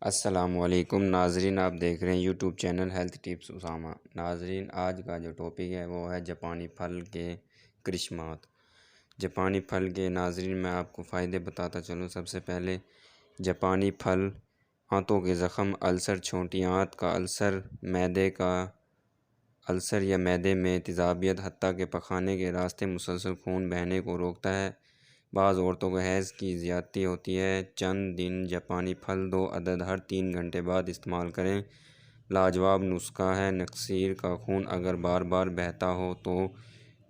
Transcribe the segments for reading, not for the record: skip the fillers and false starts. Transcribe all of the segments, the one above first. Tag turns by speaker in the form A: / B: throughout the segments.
A: السلام علیکم ناظرین، آپ دیکھ رہے ہیں YouTube channel health tips Usama. ناظرین، آج کا جو ٹاپک ہے وہ ہے جاپانی پھل کے کرشمات۔ جاپانی پھل کے ناظرین میں آپ کو فائدے بتاتا چلوں۔ سب سے پہلے جاپانی پھل آنتوں کے زخم، السر، چھوٹی آنت کا السر، معدے کا السر یا معدے میں تیزابیت، حتیٰ کہ پخانے کے راستے مسلسل خون بہنے کو روکتا ہے۔ بعض عورتوں کو حیض کی زیادتی ہوتی ہے۔ چند دن جاپانی پھل 2 عدد ہر 3 گھنٹے بعد استعمال کریں۔ لاجواب نسخہ ہے۔ نکسیر کا خون اگر بار بار بہتا ہو تو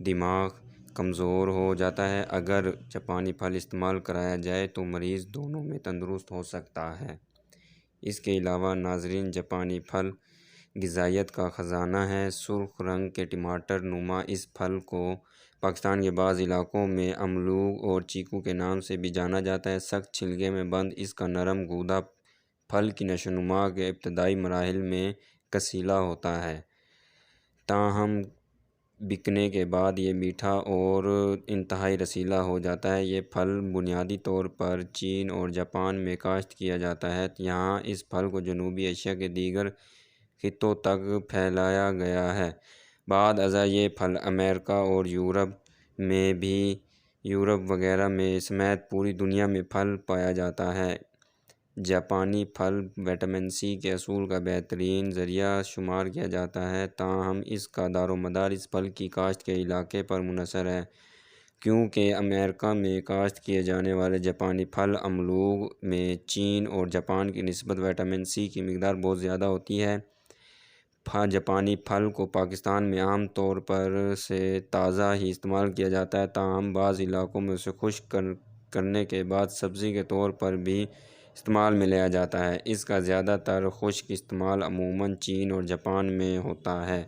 A: دماغ کمزور ہو جاتا ہے۔ اگر جاپانی پھل استعمال کرایا جائے تو مریض دونوں میں تندرست ہو سکتا ہے۔ اس کے علاوہ ناظرین، جاپانی پھل غذائیت کا خزانہ ہے۔ سرخ رنگ کے ٹماٹر نما اس پھل کو پاکستان کے بعض علاقوں میں املوگ اور چیکو کے نام سے بھی جانا جاتا ہے۔ سخت چھلکے میں بند اس کا نرم گودا پھل کی نشوونما کے ابتدائی مراحل میں کسیلا ہوتا ہے، تاہم پکنے کے بعد یہ میٹھا اور انتہائی رسیلا ہو جاتا ہے۔ یہ پھل بنیادی طور پر چین اور جاپان میں کاشت کیا جاتا ہے۔ یہاں اس پھل کو جنوبی ایشیا کے دیگر خطوں تک پھیلایا گیا ہے۔ بعد ازاں یہ پھل امریکہ اور یورپ وغیرہ میں سمیت پوری دنیا میں پھل پایا جاتا ہے۔ جاپانی پھل وٹامن سی کے حصول کا بہترین ذریعہ شمار کیا جاتا ہے، تاہم اس کا دار و مدار اس پھل کی کاشت کے علاقے پر منحصر ہے، کیونکہ امریکہ میں کاشت کیے جانے والے جاپانی پھل املوگ میں چین اور جاپان کی نسبت وٹامن سی کی مقدار بہت زیادہ ہوتی ہے۔ جاپانی پھل کو پاکستان میں عام طور پر سے تازہ ہی استعمال کیا جاتا ہے، تاہم بعض علاقوں میں اسے خشک کرنے کے بعد سبزی کے طور پر بھی استعمال میں لیا جاتا ہے۔ اس کا زیادہ تر خشک استعمال عموماً چین اور جاپان میں ہوتا ہے۔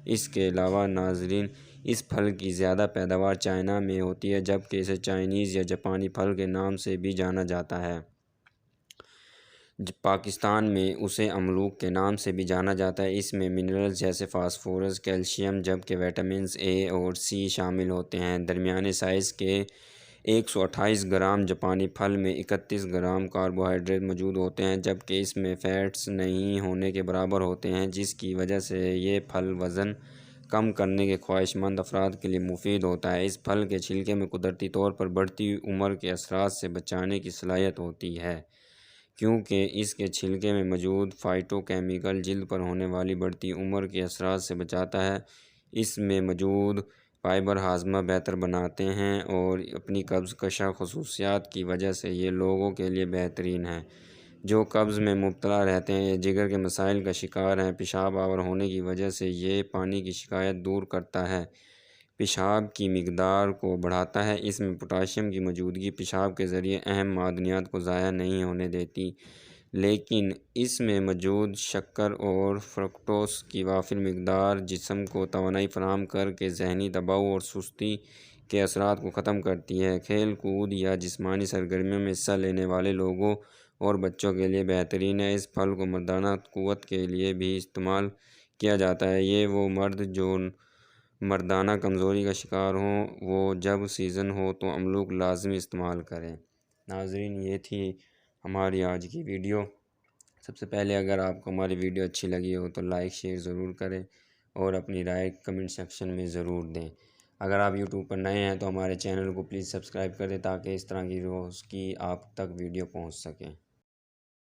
A: اس کے علاوہ ناظرین، اس پھل کی زیادہ پیداوار چائنا میں ہوتی ہے، جبکہ اسے چائنیز یا جاپانی پھل کے نام سے بھی جانا جاتا ہے۔ پاکستان میں اسے املوگ کے نام سے بھی جانا جاتا ہے۔ اس میں منرلز جیسے فاسفورس، کیلشیم، جبکہ وٹامنز اے اور سی شامل ہوتے ہیں۔ درمیانے سائز کے 128 گرام جاپانی پھل میں 31 گرام کاربوہائیڈریٹ موجود ہوتے ہیں، جبکہ اس میں فیٹس نہیں ہونے کے برابر ہوتے ہیں، جس کی وجہ سے یہ پھل وزن کم کرنے کے خواہش مند افراد کے لیے مفید ہوتا ہے۔ اس پھل کے چھلکے میں قدرتی طور پر بڑھتی عمر کے اثرات سے بچانے کی صلاحیت ہوتی ہے، کیونکہ اس کے چھلکے میں موجود فائٹو کیمیکل جلد پر ہونے والی بڑھتی عمر کے اثرات سے بچاتا ہے۔ اس میں موجود فائبر ہاضمہ بہتر بناتے ہیں اور اپنی قبض کشا خصوصیات کی وجہ سے یہ لوگوں کے لیے بہترین ہے جو قبض میں مبتلا رہتے ہیں یا جگر کے مسائل کا شکار ہیں۔ پیشاب آور ہونے کی وجہ سے یہ پانی کی شکایت دور کرتا ہے، پیشاب کی مقدار کو بڑھاتا ہے۔ اس میں پوٹاشیم کی موجودگی پیشاب کے ذریعے اہم معدنیات کو ضائع نہیں ہونے دیتی، لیکن اس میں موجود شکر اور فرکٹوز کی وافر مقدار جسم کو توانائی فراہم کر کے ذہنی دباؤ اور سستی کے اثرات کو ختم کرتی ہے۔ کھیل کود یا جسمانی سرگرمیوں میں حصہ لینے والے لوگوں اور بچوں کے لیے بہترین ہے۔ اس پھل کو مردانہ قوت کے لیے بھی استعمال کیا جاتا ہے۔ یہ وہ مرد جو مردانہ کمزوری کا شکار ہوں، وہ جب سیزن ہو تو املوگ لازمی استعمال کریں۔ ناظرین، یہ تھی ہماری آج کی ویڈیو۔ سب سے پہلے اگر آپ کو ہماری ویڈیو اچھی لگی ہو تو لائک شیئر ضرور کریں اور اپنی رائے کمنٹ سیکشن میں ضرور دیں۔ اگر آپ یوٹیوب پر نئے ہیں تو ہمارے چینل کو پلیز سبسکرائب کر دیں تاکہ اس طرح کی روز کی آپ تک ویڈیو پہنچ سکیں۔